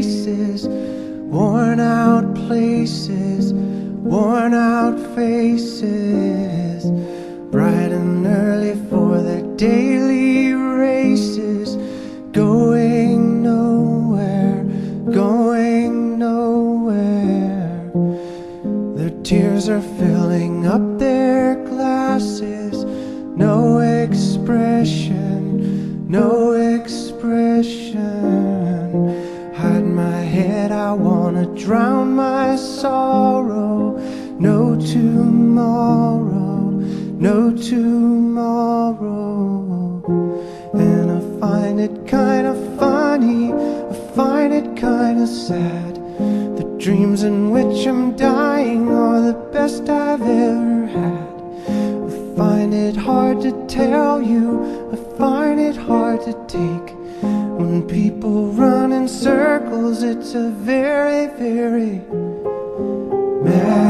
faces, worn out places, worn out faces, bright and early for their daily races, going nowhere, going nowhere. Their tears are filling up their glasses, no expression, no expression. Hide my head, I wanna drown my sorrow. No tomorrow, no tomorrow. And I find it kinda funny, I find it kinda sad. The dreams in which I'm dying are the best I've ever had. I find it hard to tell you, I find it hard to take. When people run in circles, it's a very, very mad